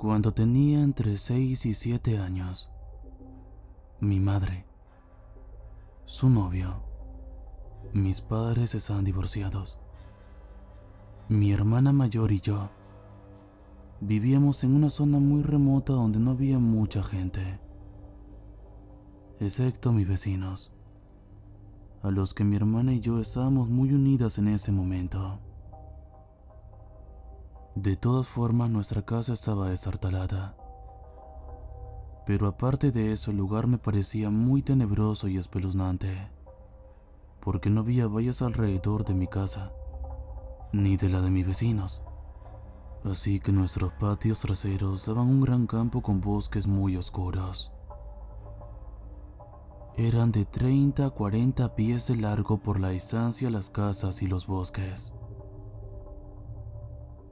Cuando tenía entre 6 y 7 años, mi madre, su novio, mis padres estaban divorciados. Mi hermana mayor y yo vivíamos en una zona muy remota donde no había mucha gente, excepto mis vecinos, a los que mi hermana y yo estábamos muy unidas en ese momento. De todas formas, nuestra casa estaba destartalada. Pero aparte de eso, el lugar me parecía muy tenebroso y espeluznante, porque no había vallas alrededor de mi casa, ni de la de mis vecinos. Así que nuestros patios traseros daban un gran campo con bosques muy oscuros. Eran de 30 a 40 pies de largo por la distancia las casas y los bosques.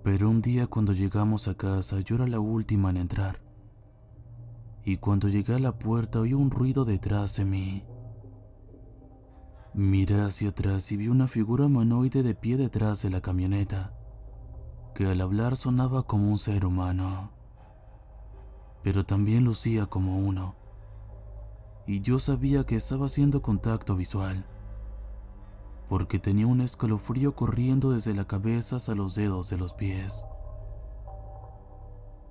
Pero un día cuando llegamos a casa, yo era la última en entrar. Y cuando llegué a la puerta oí un ruido detrás de mí. Miré hacia atrás y vi una figura humanoide de pie detrás de la camioneta, que al hablar sonaba como un ser humano, pero también lucía como uno. Y yo sabía que estaba haciendo contacto visual, porque tenía un escalofrío corriendo desde la cabeza hasta los dedos de los pies.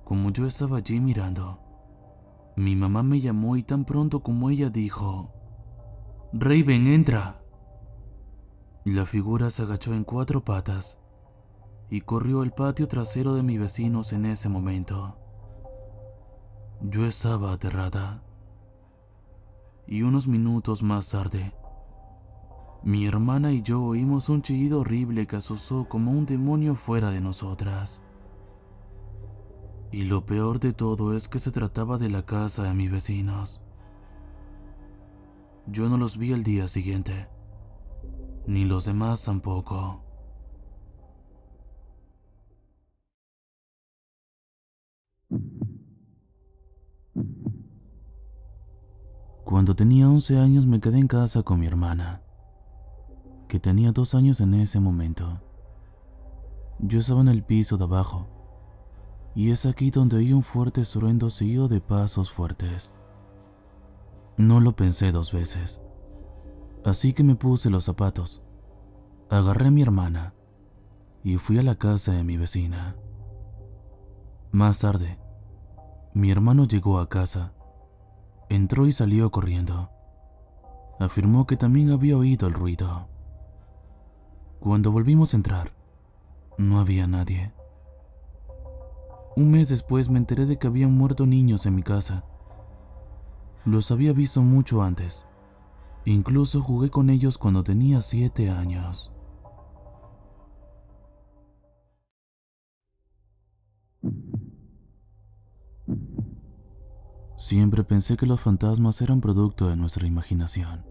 Como yo estaba allí mirando, mi mamá me llamó y tan pronto como ella dijo: «Raven, entra». La figura se agachó en 4 patas y corrió al patio trasero de mis vecinos en ese momento. Yo estaba aterrada. Y unos minutos más tarde, mi hermana y yo oímos un chillido horrible que asustó como un demonio fuera de nosotras. Y lo peor de todo es que se trataba de la casa de mis vecinos. Yo no los vi al día siguiente, ni los demás tampoco. Cuando tenía 11 años me quedé en casa con mi hermana, que tenía 2 años en ese momento. Yo estaba en el piso de abajo, y es aquí donde oí un fuerte estruendo seguido de pasos fuertes. No lo pensé 2 veces, así que me puse los zapatos, agarré a mi hermana y fui a la casa de mi vecina. Más tarde, mi hermano llegó a casa, entró y salió corriendo. Afirmó que también había oído el ruido. Cuando volvimos a entrar, no había nadie. Un mes después me enteré de que habían muerto niños en mi casa. Los había visto mucho antes. Incluso jugué con ellos cuando tenía 7 años. Siempre pensé que los fantasmas eran producto de nuestra imaginación,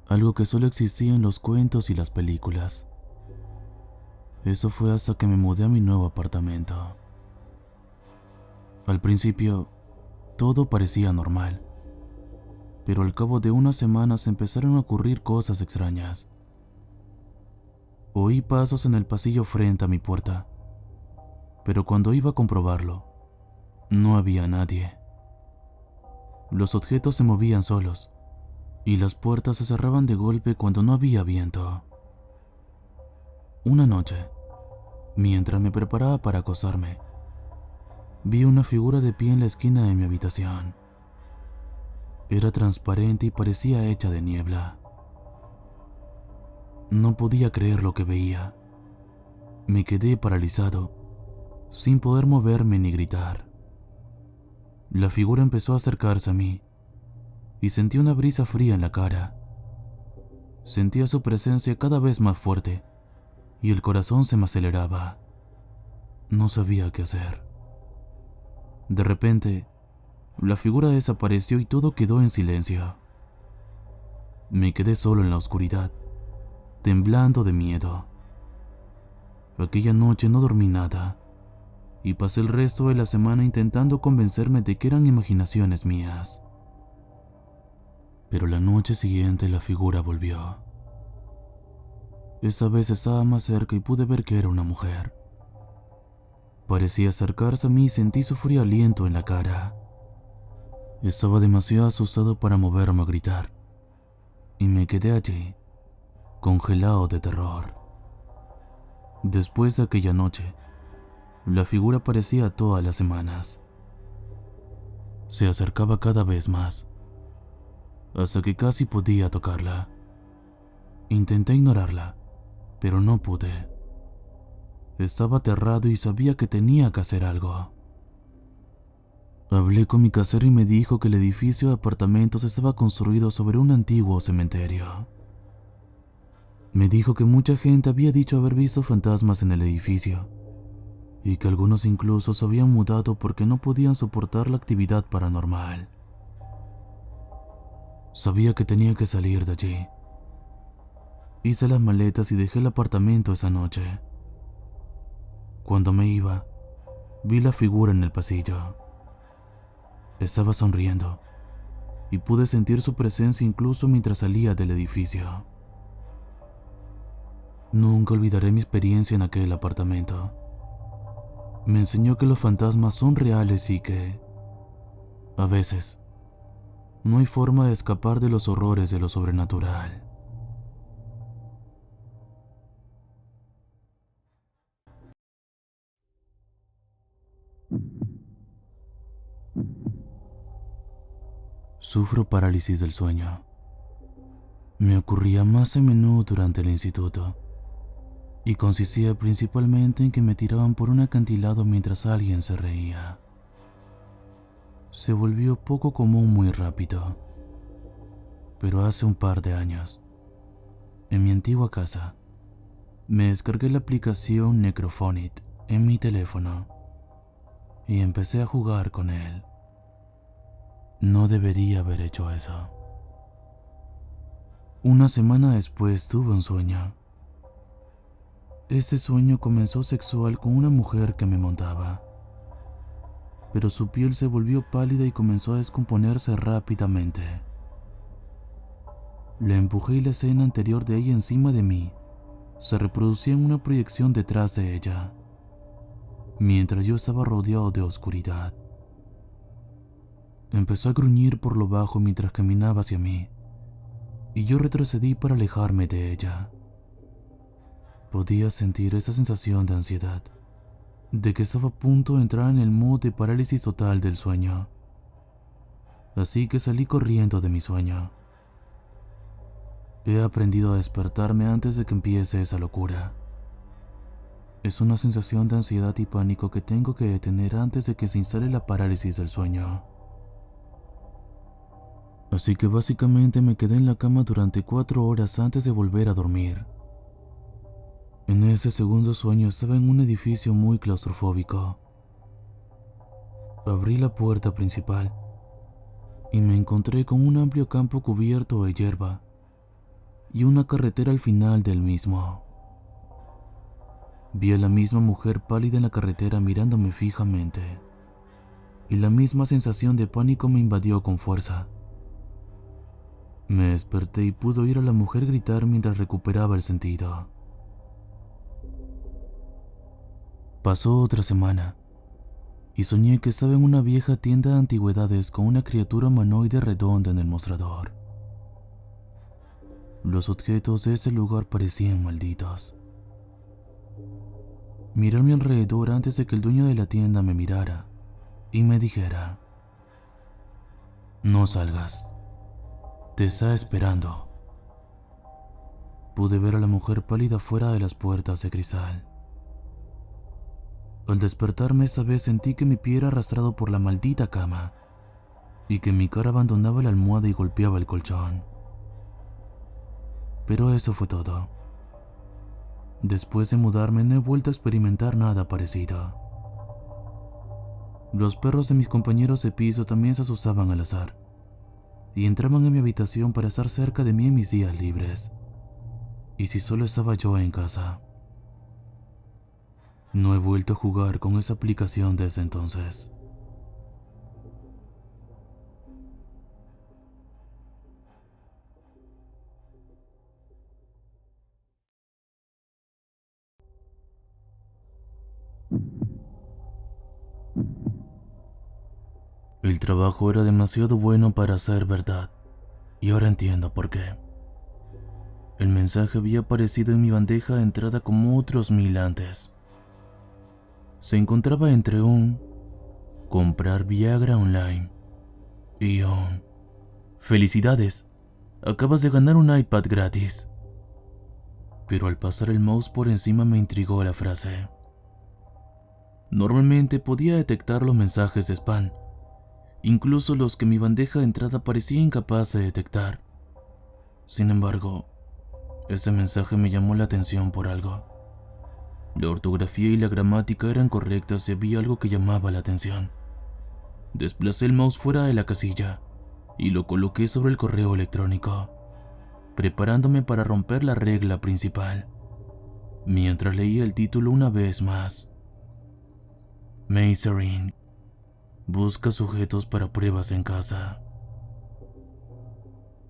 algo que solo existía en los cuentos y las películas. Eso fue hasta que me mudé a mi nuevo apartamento. Al principio, todo parecía normal, pero al cabo de unas semanas empezaron a ocurrir cosas extrañas. Oí pasos en el pasillo frente a mi puerta, pero cuando iba a comprobarlo, no había nadie. Los objetos se movían solos, y las puertas se cerraban de golpe cuando no había viento. Una noche, mientras me preparaba para acostarme, vi una figura de pie en la esquina de mi habitación. Era transparente y parecía hecha de niebla. No podía creer lo que veía. Me quedé paralizado, sin poder moverme ni gritar. La figura empezó a acercarse a mí, y sentí una brisa fría en la cara. Sentía su presencia cada vez más fuerte, y el corazón se me aceleraba. No sabía qué hacer. De repente, la figura desapareció y todo quedó en silencio. Me quedé solo en la oscuridad, temblando de miedo. Aquella noche no dormí nada, y pasé el resto de la semana intentando convencerme de que eran imaginaciones mías. Pero la noche siguiente la figura volvió. Esta vez estaba más cerca y pude ver que era una mujer. Parecía acercarse a mí y sentí su frío aliento en la cara. Estaba demasiado asustado para moverme a gritar, y me quedé allí, congelado de terror. Después de aquella noche, la figura aparecía todas las semanas. Se acercaba cada vez más, hasta que casi podía tocarla. Intenté ignorarla, pero no pude. Estaba aterrado y sabía que tenía que hacer algo. Hablé con mi casero y me dijo que el edificio de apartamentos estaba construido sobre un antiguo cementerio. Me dijo que mucha gente había dicho haber visto fantasmas en el edificio, y que algunos incluso se habían mudado porque no podían soportar la actividad paranormal. Sabía que tenía que salir de allí. Hice las maletas y dejé el apartamento esa noche. Cuando me iba, vi la figura en el pasillo. Estaba sonriendo, y pude sentir su presencia incluso mientras salía del edificio. Nunca olvidaré mi experiencia en aquel apartamento. Me enseñó que los fantasmas son reales y que, a veces, no hay forma de escapar de los horrores de lo sobrenatural. Sufro parálisis del sueño. Me ocurría más a menudo durante el instituto, y consistía principalmente en que me tiraban por un acantilado mientras alguien se reía. Se volvió poco común muy rápido, pero hace un par de años, en mi antigua casa, me descargué la aplicación Necrophonic en mi teléfono y empecé a jugar con él. No debería haber hecho eso. Una semana después tuve un sueño. Ese sueño comenzó sexual con una mujer que me montaba, pero su piel se volvió pálida y comenzó a descomponerse rápidamente. La empujé y la escena anterior de ella encima de mí se reproducía en una proyección detrás de ella, mientras yo estaba rodeado de oscuridad. Empezó a gruñir por lo bajo mientras caminaba hacia mí, y yo retrocedí para alejarme de ella. Podía sentir esa sensación de ansiedad, de que estaba a punto de entrar en el modo de parálisis total del sueño. Así que salí corriendo de mi sueño. He aprendido a despertarme antes de que empiece esa locura. Es una sensación de ansiedad y pánico que tengo que detener antes de que se instale la parálisis del sueño. Así que básicamente me quedé en la cama durante 4 horas antes de volver a dormir. En ese segundo sueño estaba en un edificio muy claustrofóbico. Abrí la puerta principal y me encontré con un amplio campo cubierto de hierba y una carretera al final del mismo. Vi a la misma mujer pálida en la carretera mirándome fijamente, y la misma sensación de pánico me invadió con fuerza. Me desperté y pude oír a la mujer gritar mientras recuperaba el sentido. Pasó otra semana, y soñé que estaba en una vieja tienda de antigüedades con una criatura humanoide redonda en el mostrador. Los objetos de ese lugar parecían malditos. Miré a mi alrededor antes de que el dueño de la tienda me mirara y me dijera: "No salgas, te está esperando". Pude ver a la mujer pálida fuera de las puertas de cristal. Al despertarme esa vez sentí que mi pie era arrastrado por la maldita cama y que mi cara abandonaba la almohada y golpeaba el colchón. Pero eso fue todo. Después de mudarme no he vuelto a experimentar nada parecido. Los perros de mis compañeros de piso también se asustaban al azar y entraban en mi habitación para estar cerca de mí en mis días libres. Y si solo estaba yo en casa. No he vuelto a jugar con esa aplicación desde entonces. El trabajo era demasiado bueno para ser verdad, y ahora entiendo por qué. El mensaje había aparecido en mi bandeja de entrada como otros 1000 antes. Se encontraba entre un comprar Viagra online y un felicidades, acabas de ganar un iPad gratis. Pero al pasar el mouse por encima me intrigó la frase. Normalmente podía detectar los mensajes de spam, incluso los que mi bandeja de entrada parecía incapaz de detectar. Sin embargo, ese mensaje me llamó la atención por algo. La ortografía y la gramática eran correctas y había algo que llamaba la atención. Desplacé el mouse fuera de la casilla y lo coloqué sobre el correo electrónico, preparándome para romper la regla principal, mientras leía el título una vez más. Mazer Inc. busca sujetos para pruebas en casa.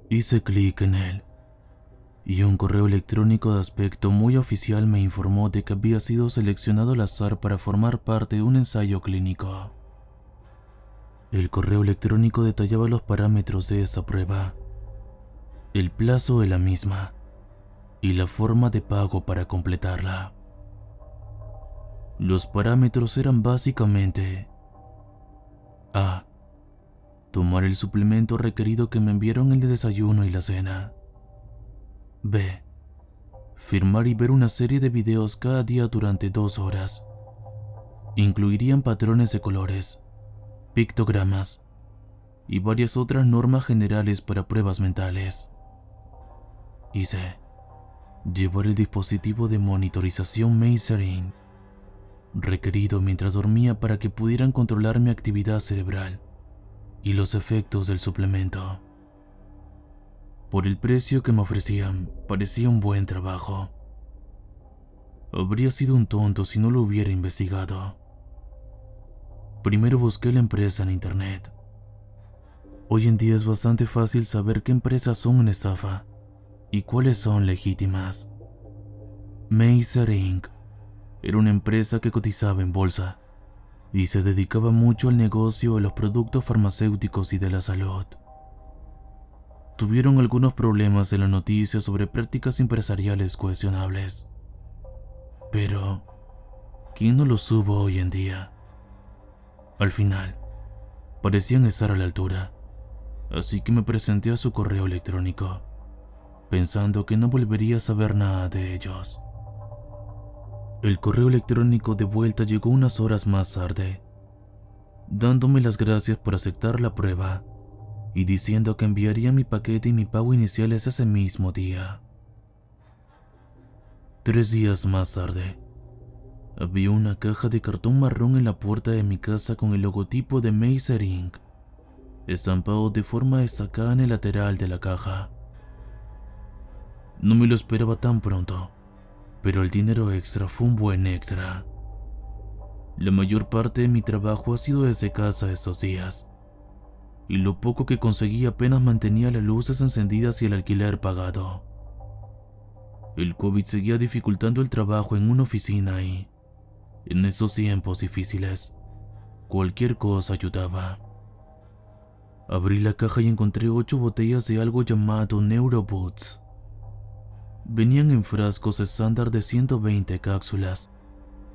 Hice clic en él, y un correo electrónico de aspecto muy oficial me informó de que había sido seleccionado al azar para formar parte de un ensayo clínico. El correo electrónico detallaba los parámetros de esa prueba, el plazo de la misma y la forma de pago para completarla. Los parámetros eran básicamente: A. Tomar el suplemento requerido que me enviaron el de desayuno y la cena. B. Firmar y ver una serie de videos cada día durante 2 horas. Incluirían patrones de colores, pictogramas y varias otras normas generales para pruebas mentales. Y C. Llevar el dispositivo de monitorización Mazer Inc. requerido mientras dormía para que pudieran controlar mi actividad cerebral y los efectos del suplemento. Por el precio que me ofrecían, parecía un buen trabajo. Habría sido un tonto si no lo hubiera investigado. Primero busqué la empresa en internet. Hoy en día es bastante fácil saber qué empresas son una estafa y cuáles son legítimas. Mazer Inc. era una empresa que cotizaba en bolsa y se dedicaba mucho al negocio de los productos farmacéuticos y de la salud. Tuvieron algunos problemas en la noticia sobre prácticas empresariales cuestionables. Pero, ¿quién no los hubo hoy en día? Al final, parecían estar a la altura, así que me presenté a su correo electrónico, pensando que no volvería a saber nada de ellos. El correo electrónico de vuelta llegó unas horas más tarde, dándome las gracias por aceptar la prueba y diciendo que enviaría mi paquete y mi pago iniciales ese mismo día. 3 días más tarde, había una caja de cartón marrón en la puerta de mi casa con el logotipo de Mazer Inc. estampado de forma destacada en el lateral de la caja. No me lo esperaba tan pronto, pero el dinero extra fue un buen extra. La mayor parte de mi trabajo ha sido desde casa estos días, y lo poco que conseguí apenas mantenía las luces encendidas y el alquiler pagado. El COVID seguía dificultando el trabajo en una oficina y, en esos tiempos difíciles, cualquier cosa ayudaba. Abrí la caja y encontré 8 botellas de algo llamado Neuroboots. Venían en frascos estándar de 120 cápsulas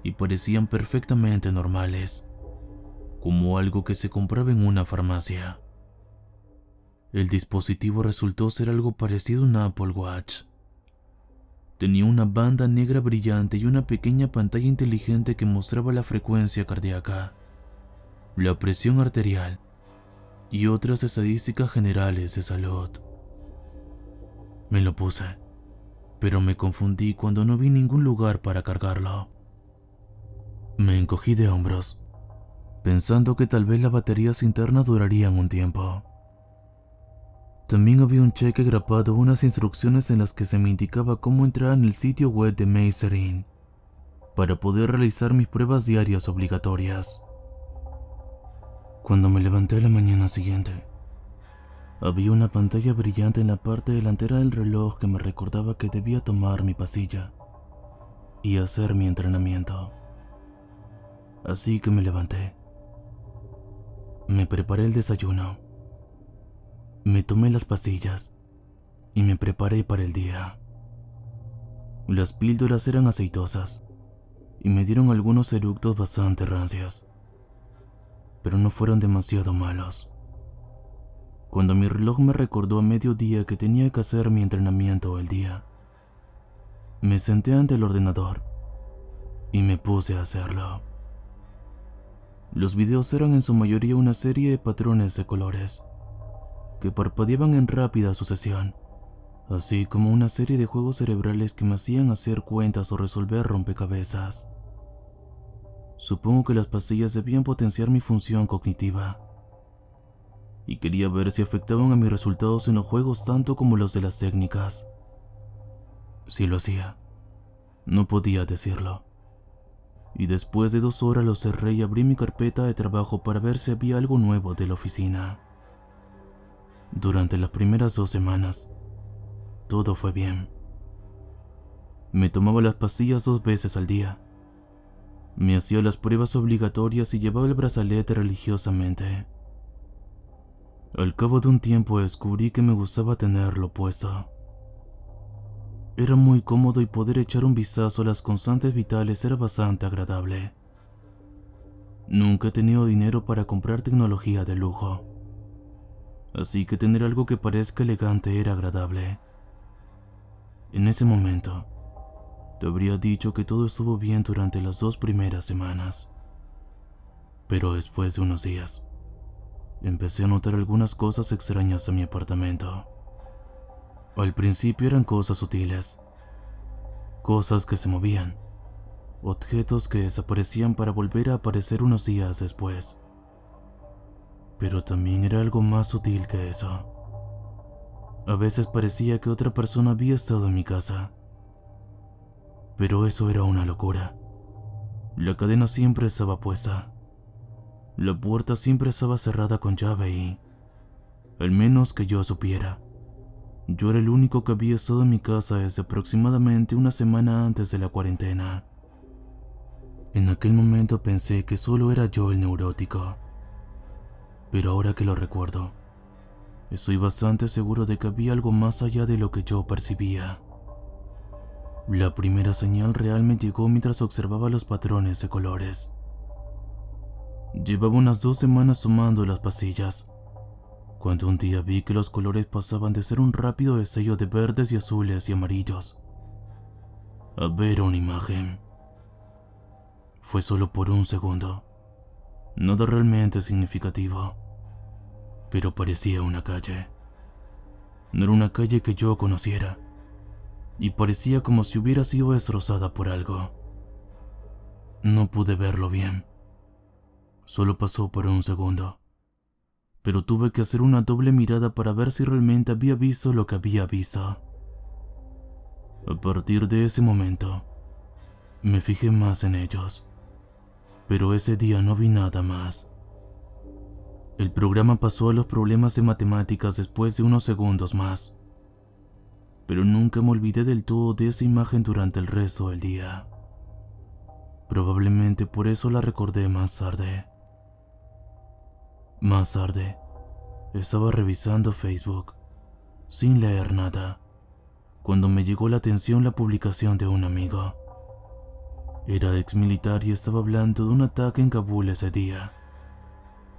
y parecían perfectamente normales, como algo que se compraba en una farmacia. El dispositivo resultó ser algo parecido a un Apple Watch. Tenía una banda negra brillante y una pequeña pantalla inteligente que mostraba la frecuencia cardíaca, la presión arterial y otras estadísticas generales de salud. Me lo puse, pero me confundí cuando no vi ningún lugar para cargarlo. Me encogí de hombros, pensando que tal vez las baterías internas durarían un tiempo. También había un cheque grapado, unas instrucciones en las que se me indicaba cómo entrar en el sitio web de Mazer Inc. para poder realizar mis pruebas diarias obligatorias. Cuando me levanté la mañana siguiente, había una pantalla brillante en la parte delantera del reloj que me recordaba que debía tomar mi pastilla y hacer mi entrenamiento. Así que me levanté. Me preparé el desayuno. Me tomé las pastillas y me preparé para el día. Las píldoras eran aceitosas y me dieron algunos eructos bastante rancios, pero no fueron demasiado malos. Cuando mi reloj me recordó a mediodía que tenía que hacer mi entrenamiento el día, me senté ante el ordenador y me puse a hacerlo. Los videos eran en su mayoría una serie de patrones de colores que parpadeaban en rápida sucesión, así como una serie de juegos cerebrales que me hacían hacer cuentas o resolver rompecabezas. Supongo que las pastillas debían potenciar mi función cognitiva, y quería ver si afectaban a mis resultados en los juegos tanto como los de las técnicas. Si lo hacía, no podía decirlo. Y después de 2 horas lo cerré y abrí mi carpeta de trabajo para ver si había algo nuevo de la oficina. Durante las primeras 2 semanas, todo fue bien. Me tomaba las pastillas 2 veces al día. Me hacía las pruebas obligatorias y llevaba el brazalete religiosamente. Al cabo de un tiempo descubrí que me gustaba tenerlo puesto. Era muy cómodo y poder echar un vistazo a las constantes vitales era bastante agradable. Nunca he tenido dinero para comprar tecnología de lujo, así que tener algo que parezca elegante era agradable. En ese momento, te habría dicho que todo estuvo bien durante las 2 primeras semanas. Pero después de unos días, empecé a notar algunas cosas extrañas en mi apartamento. Al principio eran cosas sutiles, cosas que se movían, objetos que desaparecían para volver a aparecer unos días después. Pero también era algo más sutil que eso. A veces parecía que otra persona había estado en mi casa. Pero eso era una locura. La cadena siempre estaba puesta. La puerta siempre estaba cerrada con llave y, al menos que yo supiera, yo era el único que había estado en mi casa desde aproximadamente una semana antes de la cuarentena. En aquel momento pensé que solo era yo el neurótico. Pero ahora que lo recuerdo, estoy bastante seguro de que había algo más allá de lo que yo percibía. La primera señal real me llegó mientras observaba los patrones de colores. Llevaba unas 2 semanas tomando las pastillas, cuando un día vi que los colores pasaban de ser un rápido destello de verdes y azules y amarillos a ver una imagen. Fue solo por un segundo, nada realmente significativo, pero parecía una calle. No era una calle que yo conociera, y parecía como si hubiera sido destrozada por algo. No pude verlo bien. Solo pasó por un segundo, pero tuve que hacer una doble mirada para ver si realmente había visto lo que había visto. A partir de ese momento, me fijé más en ellos, pero ese día no vi nada más. El programa pasó a los problemas de matemáticas después de unos segundos más, pero nunca me olvidé del todo de esa imagen durante el resto del día. Probablemente por eso la recordé más tarde. Más tarde, estaba revisando Facebook, sin leer nada, cuando me llegó la atención la publicación de un amigo. Era ex militar y estaba hablando de un ataque en Kabul ese día,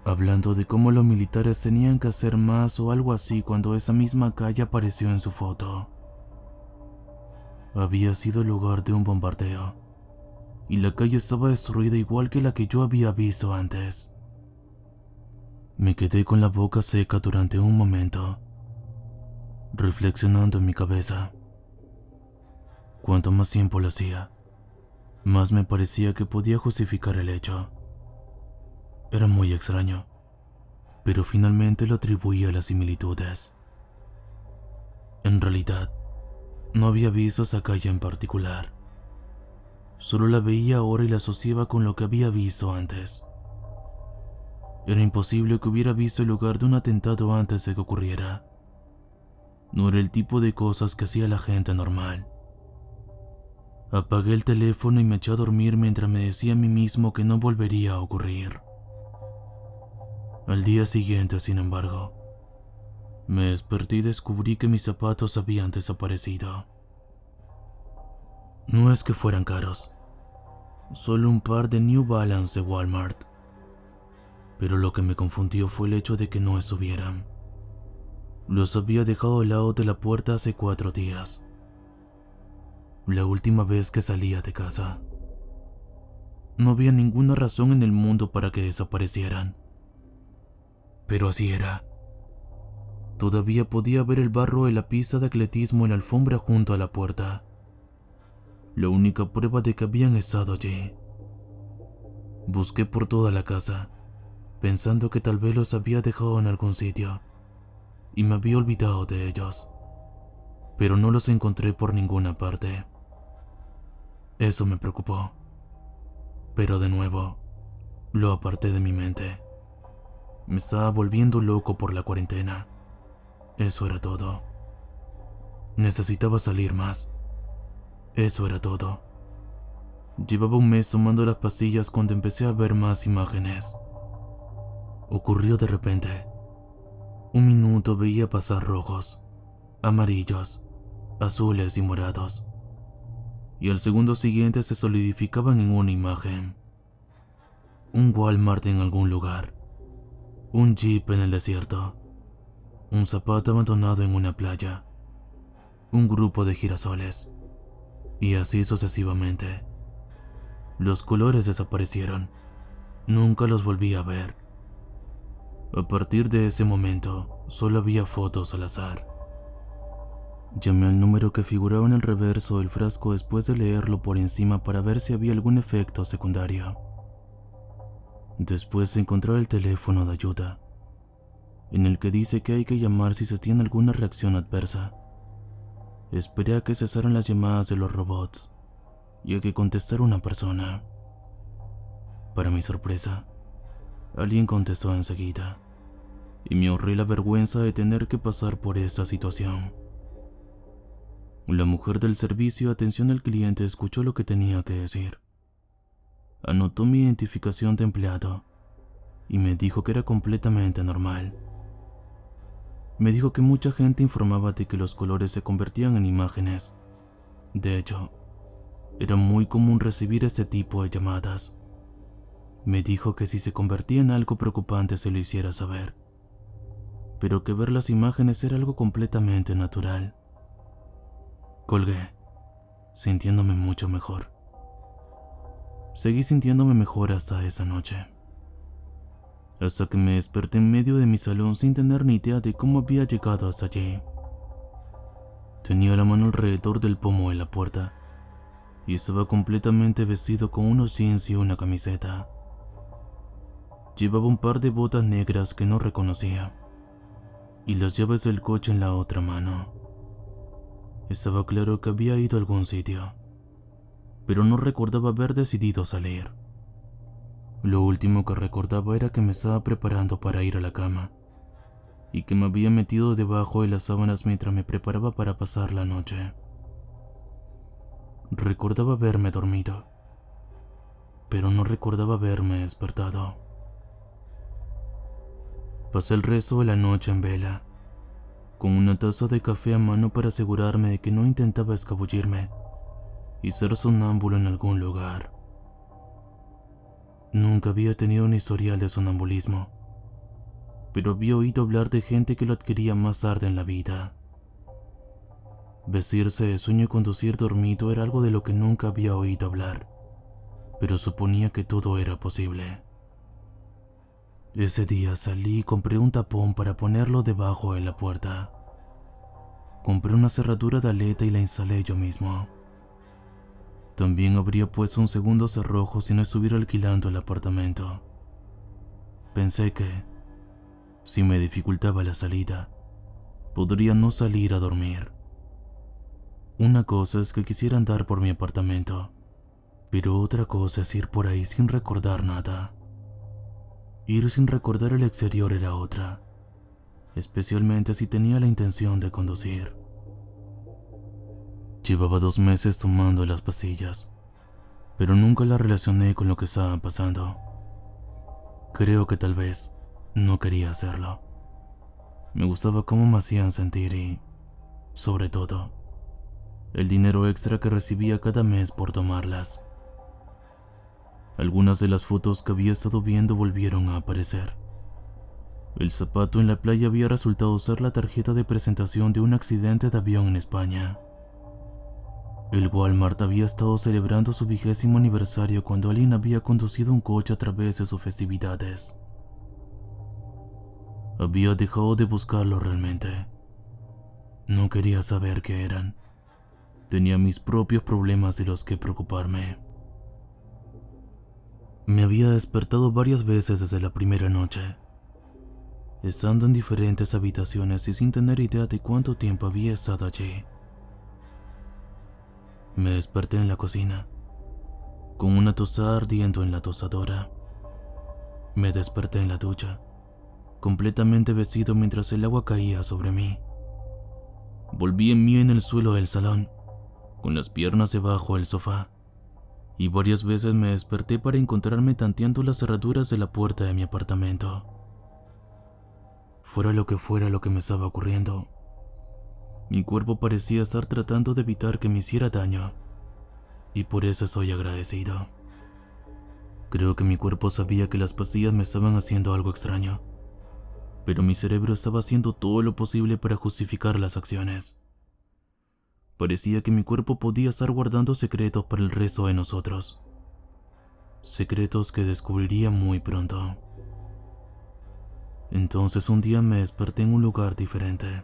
hablando de cómo los militares tenían que hacer más o algo así cuando esa misma calle apareció en su foto. Había sido el lugar de un bombardeo, y la calle estaba destruida igual que la que yo había visto antes. Me quedé con la boca seca durante un momento, reflexionando en mi cabeza. Cuanto más tiempo lo hacía, más me parecía que podía justificar el hecho. Era muy extraño, pero finalmente lo atribuía a las similitudes. En realidad, no había visto esa calle en particular. Solo la veía ahora y la asociaba con lo que había visto antes. Era imposible que hubiera visto el lugar de un atentado antes de que ocurriera. No era el tipo de cosas que hacía la gente normal. Apagué el teléfono y me eché a dormir mientras me decía a mí mismo que no volvería a ocurrir. Al día siguiente, sin embargo, me desperté y descubrí que mis zapatos habían desaparecido. No es que fueran caros, solo un par de New Balance de Walmart. Pero lo que me confundió fue el hecho de que no estuvieran. Los había dejado al lado de la puerta hace 4 días. La última vez que salía de casa. No había ninguna razón en el mundo para que desaparecieran. Pero así era. Todavía podía ver el barro de la pista de atletismo en la alfombra junto a la puerta. La única prueba de que habían estado allí. Busqué por toda la casa, pensando que tal vez los había dejado en algún sitio, y me había olvidado de ellos. Pero no los encontré por ninguna parte. Eso me preocupó. Pero de nuevo, lo aparté de mi mente. Me estaba volviendo loco por la cuarentena. Eso era todo. Necesitaba salir más. Eso era todo. Llevaba un mes tomando las pastillas cuando empecé a ver más imágenes. Ocurrió de repente. Un minuto veía pasar rojos, amarillos, azules y morados. Y al segundo siguiente se solidificaban en una imagen. Un Walmart en algún lugar. Un jeep en el desierto. Un zapato abandonado en una playa. Un grupo de girasoles. Y así sucesivamente. Los colores desaparecieron. Nunca los volví a ver. A partir de ese momento, solo había fotos al azar. Llamé al número que figuraba en el reverso del frasco después de leerlo por encima para ver si había algún efecto secundario. Después encontré el teléfono de ayuda, en el que dice que hay que llamar si se tiene alguna reacción adversa. Esperé a que cesaran las llamadas de los robots y a que contestara una persona. Para mi sorpresa, alguien contestó enseguida, y me ahorré la vergüenza de tener que pasar por esta situación. La mujer del servicio de atención al cliente escuchó lo que tenía que decir. Anotó mi identificación de empleado y me dijo que era completamente normal. Me dijo que mucha gente informaba de que los colores se convertían en imágenes. De hecho, era muy común recibir ese tipo de llamadas. Me dijo que si se convertía en algo preocupante se lo hiciera saber, pero que ver las imágenes era algo completamente natural. Colgué, sintiéndome mucho mejor. Seguí sintiéndome mejor hasta esa noche. Hasta que me desperté en medio de mi salón sin tener ni idea de cómo había llegado hasta allí. Tenía la mano alrededor del pomo de la puerta y estaba completamente vestido con unos jeans y una camiseta. Llevaba un par de botas negras que no reconocía y las llaves del coche en la otra mano. Estaba claro que había ido a algún sitio, pero no recordaba haber decidido salir. Lo último que recordaba era que me estaba preparando para ir a la cama y que me había metido debajo de las sábanas mientras me preparaba para pasar la noche. Recordaba haberme dormido, pero no recordaba haberme despertado. Pasé el resto de la noche en vela, con una taza de café a mano para asegurarme de que no intentaba escabullirme y ser sonámbulo en algún lugar. Nunca había tenido un historial de sonambulismo, pero había oído hablar de gente que lo adquiría más tarde en la vida. Vestirse de sueño y conducir dormido era algo de lo que nunca había oído hablar, pero suponía que todo era posible. Ese día salí y compré un tapón para ponerlo debajo de la puerta. Compré una cerradura de aleta y la instalé yo mismo. También habría puesto un segundo cerrojo si no estuviera alquilando el apartamento. Pensé que, si me dificultaba la salida, podría no salir a dormir. Una cosa es que quisiera andar por mi apartamento, pero otra cosa es ir por ahí sin recordar nada. Ir sin recordar el exterior era otra, especialmente si tenía la intención de conducir. Llevaba 2 meses tomando las pastillas, pero nunca las relacioné con lo que estaba pasando. Creo que tal vez No quería hacerlo. Me gustaba cómo me hacían sentir y, sobre todo, el dinero extra que recibía cada mes por tomarlas. Algunas de las fotos que había estado viendo volvieron a aparecer. El zapato en la playa había resultado ser la tarjeta de presentación de un accidente de avión en España. El Walmart había estado celebrando su 20º aniversario cuando alguien había conducido un coche a través de sus festividades. Había dejado de buscarlo realmente. No quería saber qué eran. Tenía mis propios problemas de los que preocuparme. Me había despertado varias veces desde la primera noche, estando en diferentes habitaciones y sin tener idea de cuánto tiempo había estado allí. Me desperté en la cocina, con una tostada ardiendo en la tostadora. Me desperté en la ducha, completamente vestido mientras el agua caía sobre mí. Volví en mí en el suelo del salón, con las piernas debajo del sofá, y varias veces me desperté para encontrarme tanteando las cerraduras de la puerta de mi apartamento. Fuera lo que me estaba ocurriendo, mi cuerpo parecía estar tratando de evitar que me hiciera daño, y por eso soy agradecido. Creo que mi cuerpo sabía que las pastillas me estaban haciendo algo extraño, pero mi cerebro estaba haciendo todo lo posible para justificar las acciones. Parecía que mi cuerpo podía estar guardando secretos para el resto de nosotros. Secretos que descubriría muy pronto. Entonces un día me desperté en un lugar diferente.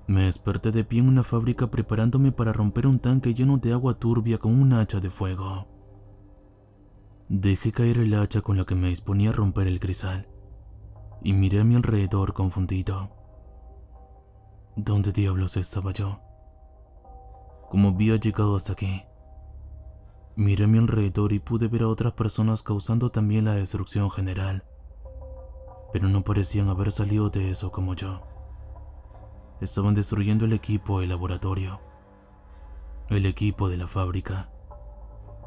Me desperté de pie en una fábrica preparándome para romper un tanque lleno de agua turbia con un hacha de fuego. Dejé caer el hacha con la que me disponía a romper el cristal y miré a mi alrededor confundido. ¿Dónde diablos estaba yo? ¿Cómo había llegado hasta aquí? Miré a mi alrededor y pude ver a otras personas causando también la destrucción general, pero no parecían haber salido de eso como yo. Estaban destruyendo el equipo del laboratorio, el equipo de la fábrica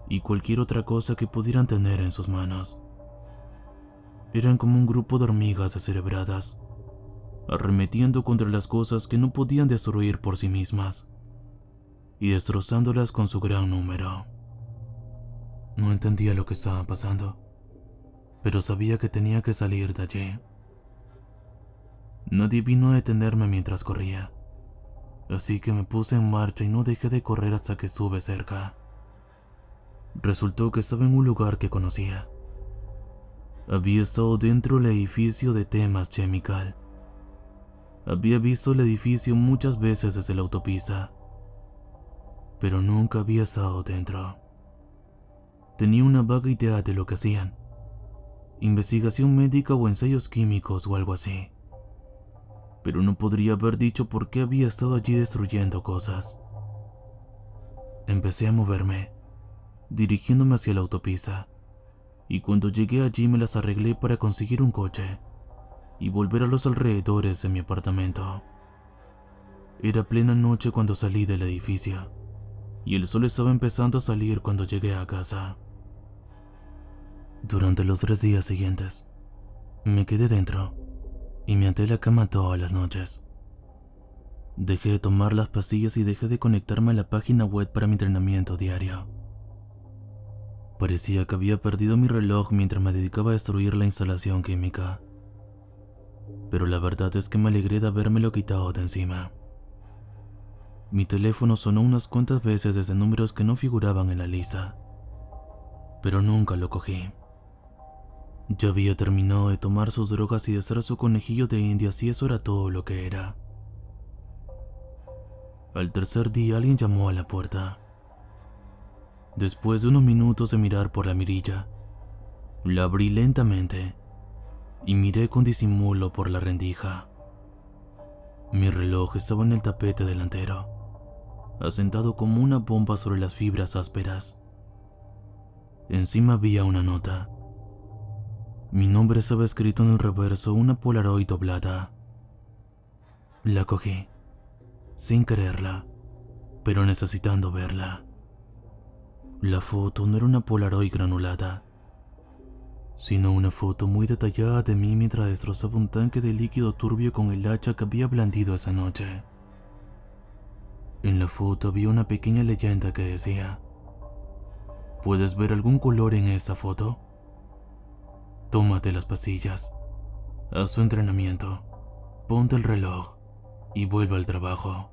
y cualquier otra cosa que pudieran tener en sus manos. Eran como un grupo de hormigas descerebradas, arremetiendo contra las cosas que no podían destruir por sí mismas y destrozándolas con su gran número. No entendía lo que estaba pasando, pero sabía que tenía que salir de allí. Nadie vino a detenerme mientras corría, así que me puse en marcha y no dejé de correr hasta que estuve cerca. Resultó que estaba en un lugar que conocía. Había estado dentro del edificio de Temas Chemical. Había visto el edificio muchas veces desde la autopista, pero nunca había estado dentro. Tenía una vaga idea de lo que hacían, investigación médica o ensayos químicos o algo así, pero no podría haber dicho por qué había estado allí destruyendo cosas. Empecé a moverme, dirigiéndome hacia la autopista, y cuando llegué allí me las arreglé para conseguir un coche y volver a los alrededores de mi apartamento. Era plena noche cuando salí del edificio, y el sol estaba empezando a salir cuando llegué a casa. Durante los 3 días siguientes, me quedé dentro y me até a la cama todas las noches. Dejé de tomar las pastillas y dejé de conectarme a la página web para mi entrenamiento diario. Parecía que había perdido mi reloj mientras me dedicaba a destruir la instalación química, pero la verdad es que me alegré de habérmelo quitado de encima. Mi teléfono sonó unas cuantas veces desde números que no figuraban en la lista, pero nunca lo cogí. Ya había terminado de tomar sus drogas y de hacer su conejillo de indias y eso era todo lo que era. Al tercer día alguien llamó a la puerta. Después de unos minutos de mirar por la mirilla, la abrí lentamente y miré con disimulo por la rendija. Mi reloj estaba en el tapete delantero, asentado como una bomba sobre las fibras ásperas. Encima había una nota. Mi nombre estaba escrito en el reverso de una Polaroid doblada. La cogí, sin quererla, pero necesitando verla. La foto no era una Polaroid granulada. sino una foto muy detallada de mí mientras destrozaba un tanque de líquido turbio con el hacha que había blandido esa noche. En la foto había una pequeña leyenda que decía: ¿puedes ver algún color en esta foto? Tómate las pastillas, haz tu entrenamiento, ponte el reloj y vuelve al trabajo.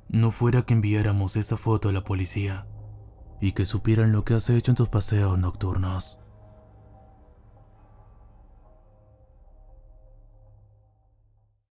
No fuera que enviáramos esa foto a la policía y que supieran lo que has hecho en tus paseos nocturnos.